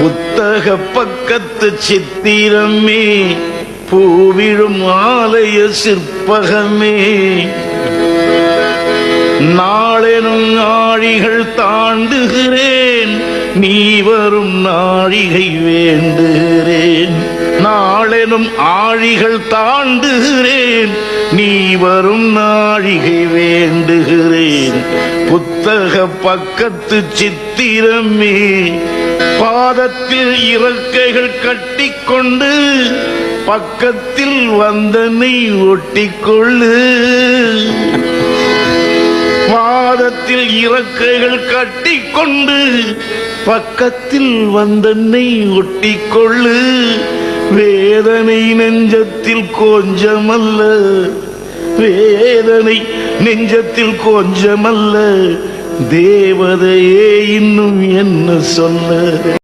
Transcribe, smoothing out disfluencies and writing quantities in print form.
புத்தக பக்கத்து சித்திரமே, பூவிழும் ஆலய சிற்பகமே, நாளெனும் நாழிகள் தாண்டுகிறேன், நீ வரும் நாழிகை வேண்டுகிறேன். நாளெனும் ஆழிகள் தாண்டுகிறேன், நீ வரும் நாழிகை வேண்டுகிறேன். புத்தக பக்கத்து சித்திரமே, பாதத்தில் இறக்கைகள் கட்டிக்கொண்டு பக்கத்தில் வந்தனை ஒட்டிக்கொள்ளு. பாதத்தில் இறக்கைகள் கட்டிக்கொண்டு பக்கத்தில் வந்தனை ஒட்டிக்கொள்ளு. வேதனை நெஞ்சத்தில் கொஞ்சமல்ல, வேதனை நெஞ்சத்தில் கொஞ்சமல்ல, தேவதையே இன்னும் என்ன சொல்ல.